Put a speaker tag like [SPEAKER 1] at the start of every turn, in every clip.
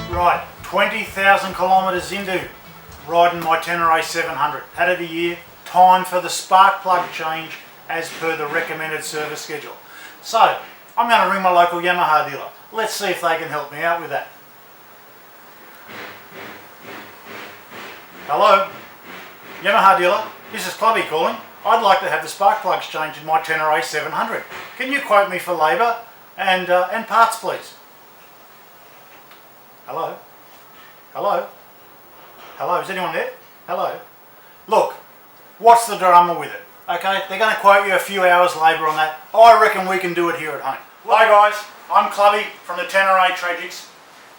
[SPEAKER 1] Right, 20,000 kilometres into riding my Tenere 700. Had it a year. Time for the spark plug change as per the recommended service schedule. So, I'm going to ring my local Yamaha dealer. Let's see if they can help me out with that. Hello, Yamaha dealer, this is Clubby calling. I'd like to have the spark plugs changed in my Tenere 700. Can you quote me for labour and parts, please? Hello? Hello? Hello, is anyone there? Hello? Look, what's the drama with it? Okay, they're going to quote you a few hours labour on that. I reckon we can do it here at home. Hi guys, I'm Clubby from the Tenere Tragics.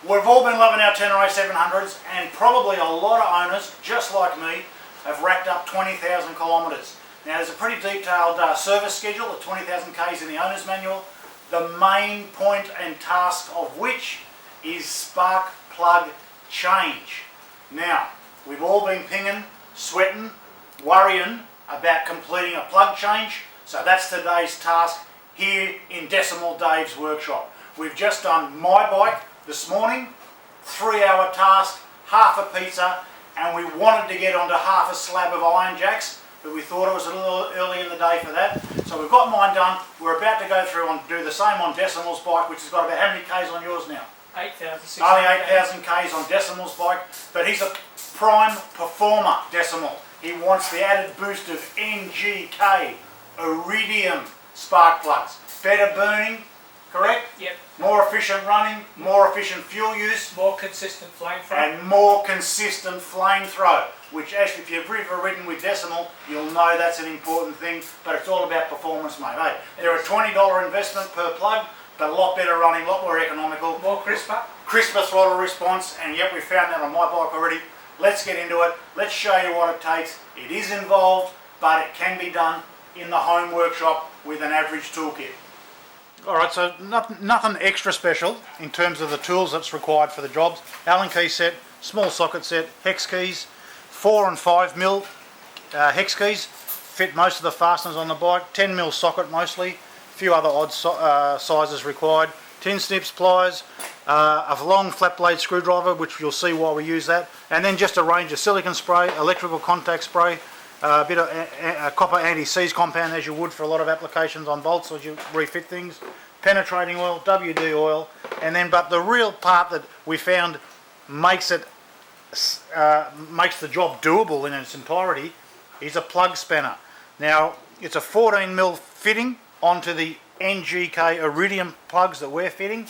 [SPEAKER 1] We've all been loving our Tenere 700s, and probably a lot of owners, just like me, have racked up 20,000 kilometres. Now there's a pretty detailed service schedule at 20,000 Ks in the owner's manual, the main point and task of which is spark plug change. Now, we've all been pinging, sweating, worrying about completing a plug change, so that's today's task here in Decimal Dave's workshop. We've just done my bike this morning, 3-hour task, half a pizza, and we wanted to get onto half a slab of iron jacks, but we thought it was a little early in the day for that. So we've got mine done. We're about to go through and do the same on Decimal's bike, which has got about how many Ks on yours now?
[SPEAKER 2] 8,600.
[SPEAKER 1] Only 8,000 Ks on Decimal's bike, but he's a prime performer, Decimal. He wants the added boost of NGK, iridium spark plugs. Better burning, correct?
[SPEAKER 2] Yep.
[SPEAKER 1] More efficient running, more efficient fuel use.
[SPEAKER 2] More consistent flame throw.
[SPEAKER 1] And more consistent flame throw, which actually if you've ever ridden with Decimal, you'll know that's an important thing, but it's all about performance, mate. Hey, they're a $20 investment per plug, but a lot better running, a lot more economical.
[SPEAKER 2] More crisper.
[SPEAKER 1] Crisper throttle response, and yep, we found that on my bike already. Let's get into it. Let's show you what it takes. It is involved, but it can be done in the home workshop with an average toolkit. Alright, so nothing extra special in terms of the tools that's required for the jobs. Allen key set, small socket set, hex keys, 4 and 5 mil hex keys, fit most of the fasteners on the bike, 10 mil socket mostly, a few other odd sizes required, tin snips, pliers, a long flat blade screwdriver, which you'll see why we use that, and then just a range of silicone spray, electrical contact spray, a bit of copper anti-seize compound as you would for a lot of applications on bolts as you refit things, penetrating oil, WD oil, and then but the real part that we found makes the job doable in its entirety is a plug spanner. Now it's a 14 mil fitting onto the NGK iridium plugs that we're fitting,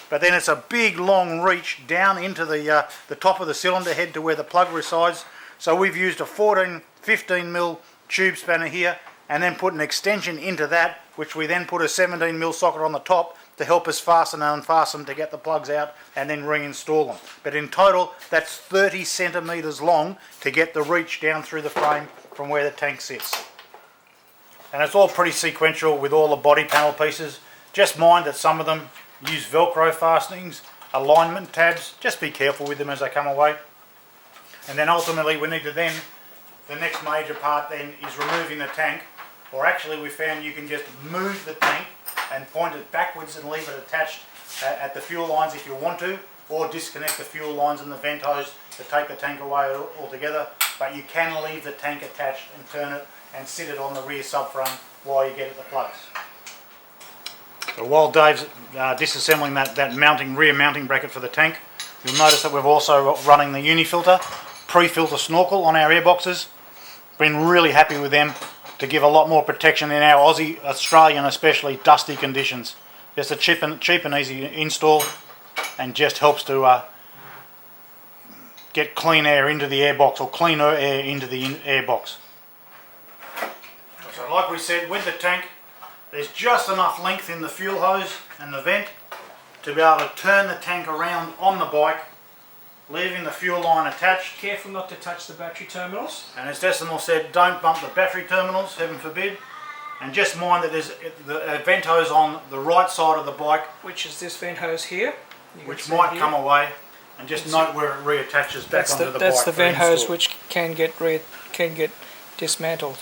[SPEAKER 1] but then it's a big long reach down into the top of the cylinder head to where the plug resides. So we've used a 15 mil tube spanner here and then put an extension into that, which we then put a 17 mil socket on the top to help us fasten and unfasten to get the plugs out and then reinstall them. But in total that's 30 centimetres long to get the reach down through the frame from where the tank sits. And it's all pretty sequential with all the body panel pieces. Just mind that some of them use Velcro fastenings, alignment tabs, just be careful with them as they come away. And then ultimately we need to then, the next major part then is removing the tank, or actually we found you can just move the tank and point it backwards and leave it attached at the fuel lines if you want to, or disconnect the fuel lines and the vent hose to take the tank away altogether, but you can leave the tank attached and turn it and sit it on the rear subframe while you get at the plugs. So while Dave's disassembling that rear mounting bracket for the tank, you'll notice that we're also running the Unifilter pre-filter snorkel on our airboxes. Been really happy with them to give a lot more protection in our Aussie, Australian especially, dusty conditions. Just a cheap and easy install, and just helps to get clean air into the airbox, or clean air into the airbox. So like we said, with the tank, there's just enough length in the fuel hose and the vent to be able to turn the tank around on the bike, leaving the fuel line attached.
[SPEAKER 2] Careful not to touch the battery terminals.
[SPEAKER 1] And as Decimal said, don't bump the battery terminals, heaven forbid. And just mind that there's the vent hose on the right side of the bike,
[SPEAKER 2] which is this vent hose here,
[SPEAKER 1] which might come away. And just note where it reattaches back onto the bike.
[SPEAKER 2] That's the vent hose which can get dismantled.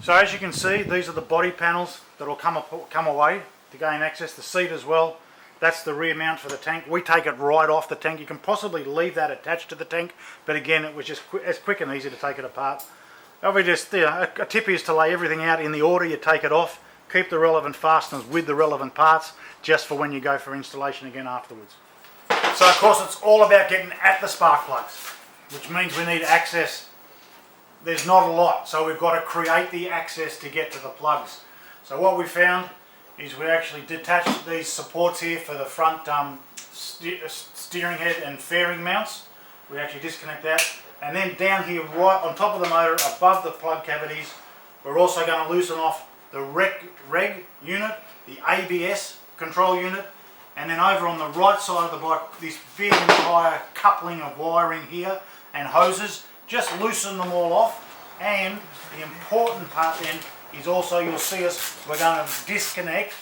[SPEAKER 1] So as you can see, these are the body panels that will come away to gain access. The seat as well. That's the rear mount for the tank. We take it right off the tank. You can possibly leave that attached to the tank, but again, it was just as quick and easy to take it apart. A tip is to lay everything out in the order you take it off. Keep the relevant fasteners with the relevant parts, just for when you go for installation again afterwards. So of course it's all about getting at the spark plugs, which means we need access. There's not a lot, so we've got to create the access to get to the plugs. So what we found is we actually detached these supports here for the front steering head and fairing mounts. We actually disconnect that, and then down here right on top of the motor above the plug cavities, we're also going to loosen off the reg unit, the ABS control unit, and then over on the right side of the bike, this big entire coupling of wiring here and hoses. Just loosen them all off, and the important part then is also, you'll see us, we're going to disconnect,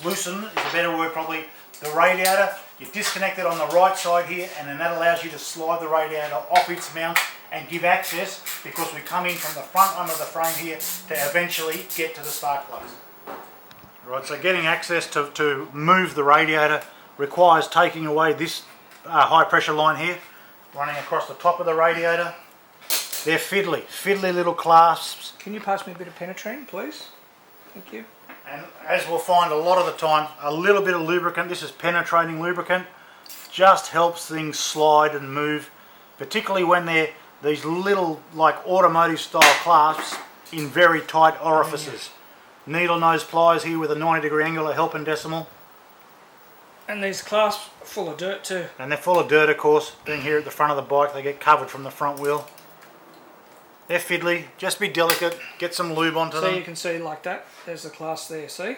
[SPEAKER 1] loosen is a better word probably, the radiator. You disconnect it on the right side here, and then that allows you to slide the radiator off its mount and give access, because we come in from the front under the frame here to eventually get to the spark plugs. Right, so getting access to move the radiator requires taking away this high pressure line here, running across the top of the radiator. They're fiddly little clasps.
[SPEAKER 2] Can you pass me a bit of penetrating, please? Thank you.
[SPEAKER 1] And as we'll find a lot of the time, a little bit of lubricant, this is penetrating lubricant, just helps things slide and move, particularly when they're these little, like automotive style clasps in very tight orifices. Needle nose pliers here with a 90-degree angle are helping decimal.
[SPEAKER 2] And these clasps are full of dirt too.
[SPEAKER 1] And they're full of dirt, of course. Being here at the front of the bike, they get covered from the front wheel. They're fiddly, just be delicate, get some lube onto them.
[SPEAKER 2] So you can see like that, there's the clasp there, see?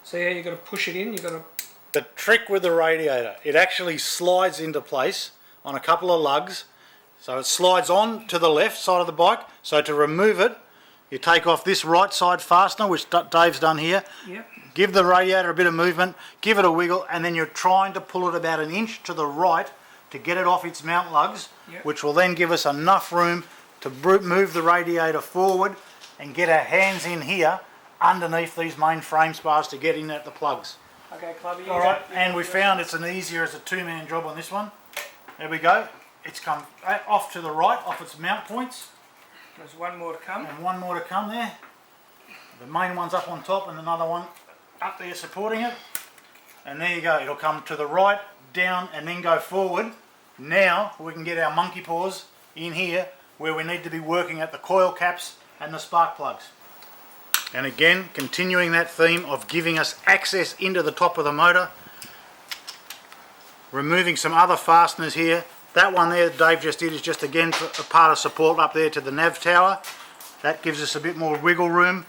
[SPEAKER 2] So yeah, you've got to push it in, you've got to...
[SPEAKER 1] The trick with the radiator, it actually slides into place on a couple of lugs. So it slides on to the left side of the bike. So to remove it, you take off this right side fastener, which Dave's done here.
[SPEAKER 2] Yep.
[SPEAKER 1] Give the radiator a bit of movement, give it a wiggle, and then you're trying to pull it about an inch to the right to get it off its mount lugs,
[SPEAKER 2] yep,
[SPEAKER 1] which will then give us enough room to move the radiator forward and get our hands in here underneath these main frame spars to get in at the plugs.
[SPEAKER 2] Okay, Clubby.
[SPEAKER 1] Alright, and we found it's an easier as a two-man job on this one. There we go. It's come off to the right, off its mount points.
[SPEAKER 2] There's one more to come.
[SPEAKER 1] And one more to come there. The main one's up on top and another one up there supporting it. And there you go, it'll come to the right, down, and then go forward. Now we can get our monkey paws in here where we need to be working at the coil caps and the spark plugs. And again, continuing that theme of giving us access into the top of the motor. Removing some other fasteners here. That one there Dave just did is just again a part of support up there to the nav tower. That gives us a bit more wiggle room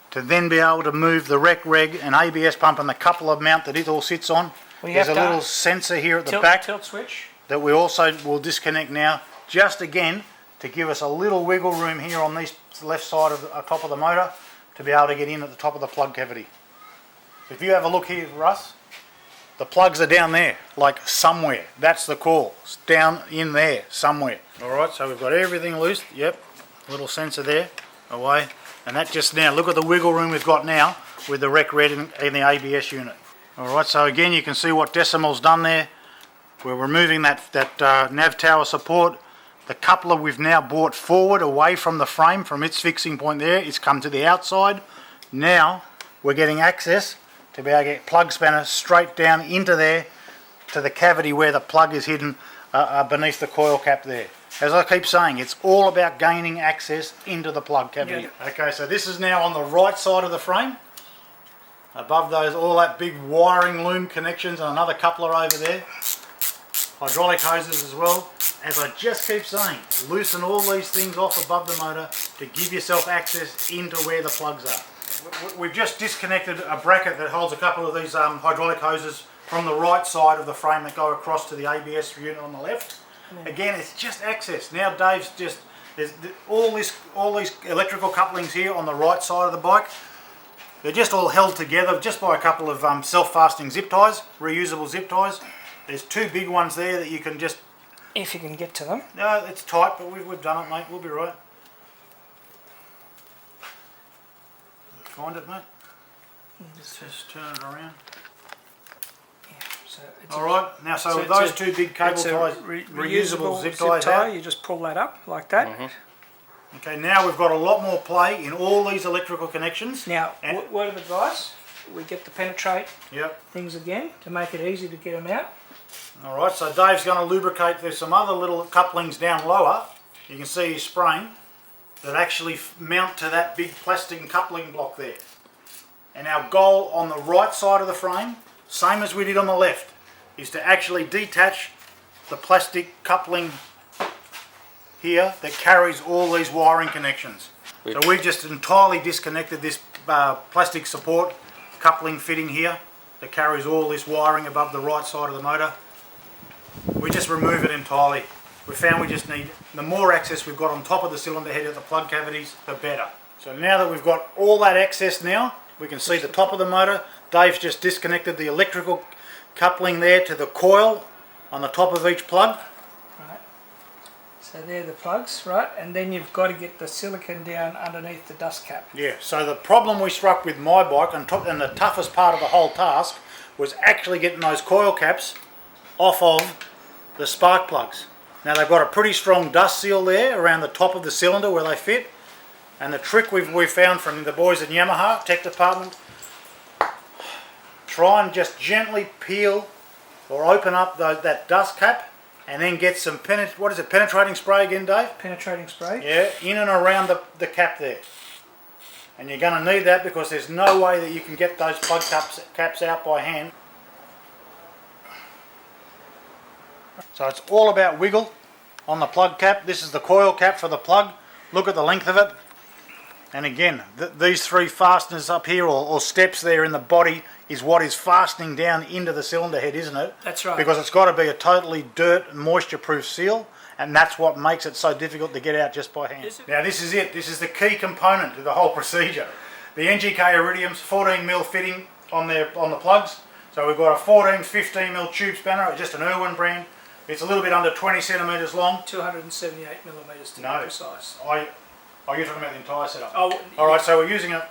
[SPEAKER 1] to then be able to move the reg and ABS pump and the coupler mount that it all sits on. There's a little sensor here at the back
[SPEAKER 2] tilt switch
[SPEAKER 1] that we also will disconnect now, just again to give us a little wiggle room here on this left side of the top of the motor to be able to get in at the top of the plug cavity. If you have a look here, Russ, the plugs are down there, like somewhere. That's the call. It's down in there, somewhere. Alright, so we've got everything loose. Yep, little sensor there, away. And that just now, look at the wiggle room we've got now with the rec red and the ABS unit. Alright, so again you can see what Decimal's done there. We're removing that nav tower support. The coupler we've now brought forward away from the frame, from its fixing point there. It's come to the outside. Now we're getting access to be able to get plug spanner straight down into there to the cavity where the plug is hidden beneath the coil cap there. As I keep saying, it's all about gaining access into the plug cavity. Yeah. Okay, so this is now on the right side of the frame. Above those, all that big wiring loom connections and another coupler over there. Hydraulic hoses as well. As I just keep saying, loosen all these things off above the motor to give yourself access into where the plugs are. We've just disconnected a bracket that holds a couple of these hydraulic hoses from the right side of the frame that go across to the ABS unit on the left. Again, it's just access. Now Dave's just, there's all these electrical couplings here on the right side of the bike. They're just all held together just by a couple of self-fastening zip ties, reusable zip ties. There's two big ones there that you can just...
[SPEAKER 2] If you can get to them.
[SPEAKER 1] No, it's tight, but we've done it, mate. We'll be right. Find it, mate. Just turn it around. Alright, now so with those two big cable ties, reusable zip tie,
[SPEAKER 2] you just pull that up like that.
[SPEAKER 1] Okay, now we've got a lot more play in all these electrical connections.
[SPEAKER 2] Now, word of advice, we get the penetrate things again to make it easy to get them out.
[SPEAKER 1] Alright, so Dave's going to lubricate. There's some other little couplings down lower, you can see he's spraying, that actually mount to that big plastic coupling block there. And our goal on the right side of the frame, same as we did on the left, is to actually detach the plastic coupling here that carries all these wiring connections. So we've just entirely disconnected this plastic support coupling fitting here that carries all this wiring above the right side of the motor. We just remove it entirely. We found we just need, the more access we've got on top of the cylinder head at the plug cavities, the better. So now that we've got all that access now, we can see the top of the motor. Dave's just disconnected the electrical coupling there to the coil on the top of each plug.
[SPEAKER 2] Right. So they're the plugs, right? And then you've got to get the silicon down underneath the dust cap.
[SPEAKER 1] Yeah, so the problem we struck with my bike and the toughest part of the whole task was actually getting those coil caps off of the spark plugs. Now they've got a pretty strong dust seal there around the top of the cylinder where they fit. And the trick we've found from the boys at Yamaha Tech Department, try and just gently peel or open up that dust cap and then get some penetrating spray again, Dave?
[SPEAKER 2] Penetrating spray?
[SPEAKER 1] Yeah, in and around the cap there. And you're going to need that because there's no way that you can get those plug caps out by hand. So it's all about wiggle on the plug cap. This is the coil cap for the plug. Look at the length of it. And again, these three fasteners up here or steps there in the body is what is fastening down into the cylinder head, isn't it?
[SPEAKER 2] That's right.
[SPEAKER 1] Because it's got to be a totally dirt and moisture proof seal, and that's what makes it so difficult to get out just by hand. Now this is it. This is the key component to the whole procedure. The NGK Iridium's 14mm fitting on the plugs. So we've got a 14-15mm tube spanner, just an Irwin brand. It's a little bit under 20 centimetres long.
[SPEAKER 2] 278mm to be precise.
[SPEAKER 1] Oh, you're talking about the entire setup.
[SPEAKER 2] Oh,
[SPEAKER 1] all right. So we're using a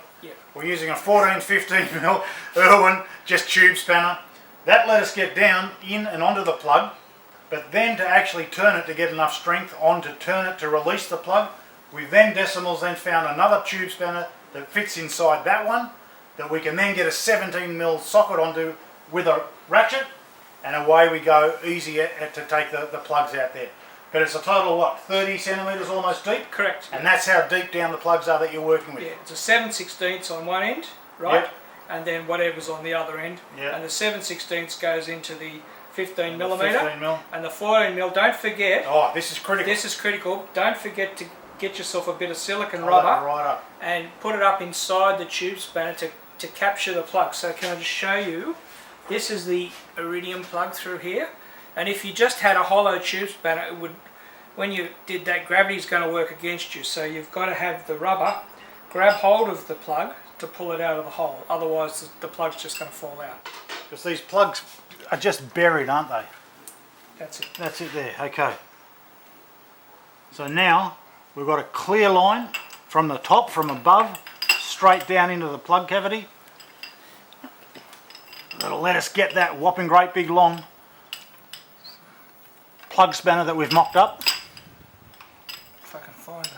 [SPEAKER 1] 14-15mm Irwin just tube spanner. That let us get down in and onto the plug, but then to actually turn it to get enough strength on to turn it to release the plug, we then found another tube spanner that fits inside that one that we can then get a 17mm socket onto with a ratchet, and away we go, easy to take the plugs out there. But it's a total of what, 30 centimetres almost deep?
[SPEAKER 2] Correct.
[SPEAKER 1] And that's how deep down the plugs are that you're working with.
[SPEAKER 2] Yeah, it's a 7/16 on one end, right?
[SPEAKER 1] Yep.
[SPEAKER 2] And then whatever's on the other end.
[SPEAKER 1] Yep.
[SPEAKER 2] And the 7/16 goes into the 15mm.
[SPEAKER 1] 15mm.
[SPEAKER 2] And the 14mm, don't forget.
[SPEAKER 1] Oh, this is critical.
[SPEAKER 2] This is critical. Don't forget to get yourself a bit of silicone rubber.
[SPEAKER 1] Right up.
[SPEAKER 2] And put it up inside the tube spanner to capture the plug. So can I just show you? This is the iridium plug through here. And if you just had a hollow tube spanner, it would, when you did that, gravity's going to work against you. So you've got to have the rubber grab hold of the plug to pull it out of the hole. Otherwise, the plug's just going to fall out.
[SPEAKER 1] Because these plugs are just buried, aren't they?
[SPEAKER 2] That's it.
[SPEAKER 1] That's it there. Okay. So now we've got a clear line from the top, from above, straight down into the plug cavity. That'll let us get that whopping great big long plug spanner that we've mocked up.
[SPEAKER 2] If I can find it.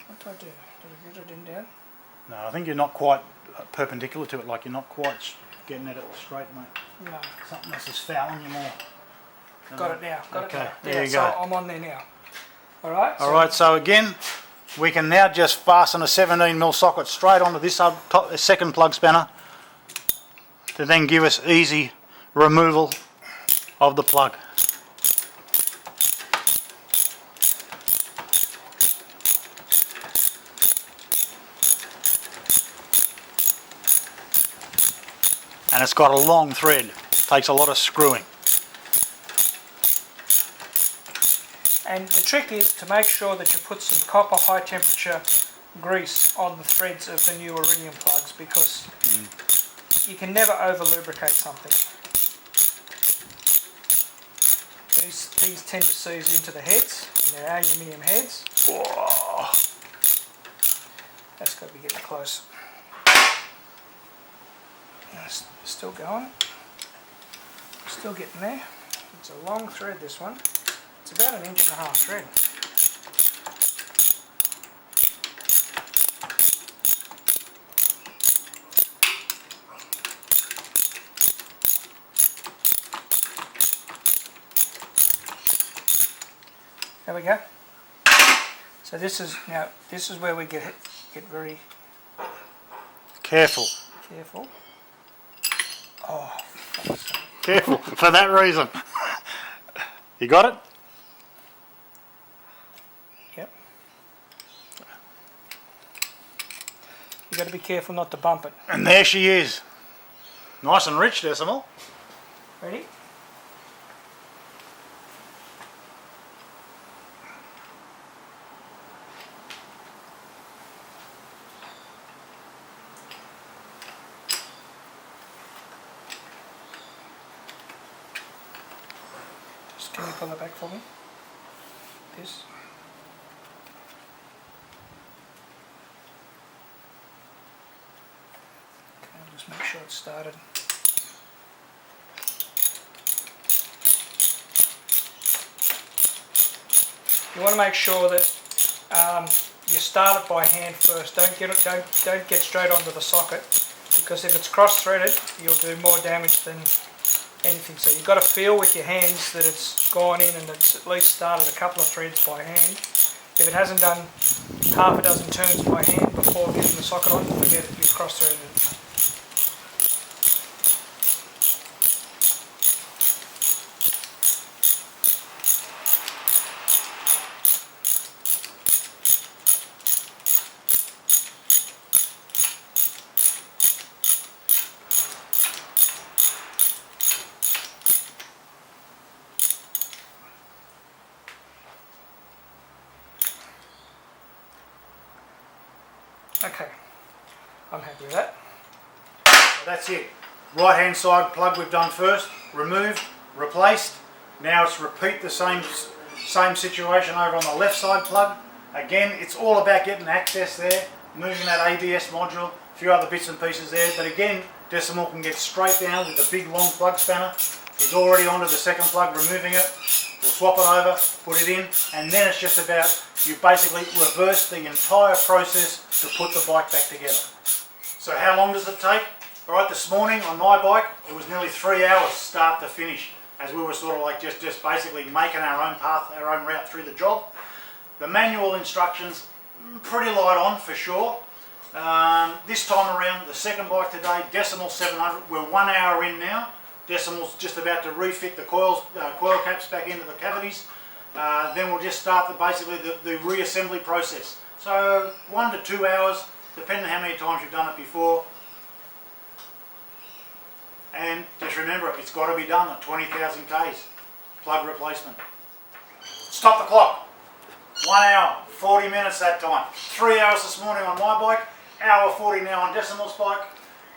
[SPEAKER 2] What do I do? Do I get it in down?
[SPEAKER 1] No, I think you're not quite perpendicular to it, like you're not quite getting at it straight, mate.
[SPEAKER 2] No.
[SPEAKER 1] Something else is fouling you more.
[SPEAKER 2] Got it now. Got
[SPEAKER 1] Okay,
[SPEAKER 2] it now.
[SPEAKER 1] there you
[SPEAKER 2] so
[SPEAKER 1] go.
[SPEAKER 2] I'm on there now. Alright?
[SPEAKER 1] Alright, so again, we can now just fasten a 17mm socket straight onto this second plug spanner to then give us easy removal of the plug. And it's got a long thread, takes a lot of screwing.
[SPEAKER 2] And the trick is to make sure that you put some copper high temperature grease on the threads of the new iridium plugs, because you can never over lubricate something. These tend to seize into the heads, and they're aluminium heads.
[SPEAKER 1] Whoa.
[SPEAKER 2] That's got to be getting close. It's still going. Still getting there. It's a long thread, this one. It's about 1.5 inch thread. There we go. So this is where we get very
[SPEAKER 1] Careful.
[SPEAKER 2] careful. Oh,
[SPEAKER 1] Careful for that reason. You got it?
[SPEAKER 2] yep. You got to be careful not to bump it.
[SPEAKER 1] And there she is. Nice and rich, Decimal.
[SPEAKER 2] Ready? Can you pull it back for me? This. Okay, I'll just make sure it's started. You want to make sure that you start it by hand first. Don't get straight onto the socket, because if it's cross-threaded, you'll do more damage than anything. So you've got to feel with your hands that it's gone in and it's at least started a couple of threads by hand. If it hasn't done half a dozen turns by hand before getting the socket on, forget it, you've cross-threaded it. Okay, I'm happy with that.
[SPEAKER 1] That's it. Right hand side plug we've done first, removed, replaced. Now it's repeat the same situation over on the left side plug. Again, it's all about getting access there, moving that ABS module, a few other bits and pieces there. But again, Decimal can get straight down with the big long plug spanner. He's already onto the second plug, removing it. We'll swap it over, put it in, and then it's just about, you basically reverse the entire process to put the bike back together. So how long does it take? Alright, this morning on my bike, it was nearly 3 hours start to finish, as we were sort of like just basically making our own path, our own route through the job. The manual instructions, pretty light on for sure. This time around, the second bike today, Decimal 700, we're 1 hour in now. Decimal's just about to refit the coil caps back into the cavities. Then we'll just start basically the reassembly process. So 1 to 2 hours, depending on how many times you've done it before. And just remember, it's got to be done at 20,000 Ks, plug replacement. Stop the clock. 1 hour, 40 minutes that time. 3 hours this morning on my bike, hour 40 now on Decimal's bike.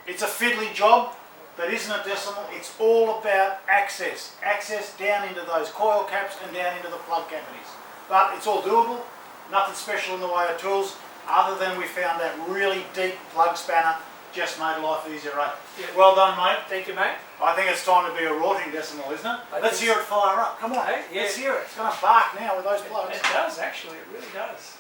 [SPEAKER 1] It's a fiddly job, but isn't it, Decimal? It's all about access. Access down into those coil caps and down into the plug cavities. But it's all doable. Nothing special in the way of tools, other than we found that really deep plug spanner. Just made life easier, right?
[SPEAKER 2] Yeah.
[SPEAKER 1] Well done, mate.
[SPEAKER 2] Thank you, mate.
[SPEAKER 1] I think it's time to be a rorting, Decimal, isn't it? Let's hear it fire up. Come on.
[SPEAKER 2] Hey, yeah.
[SPEAKER 1] Let's hear it. It's going to bark now with those plugs.
[SPEAKER 2] It does, actually. It really does.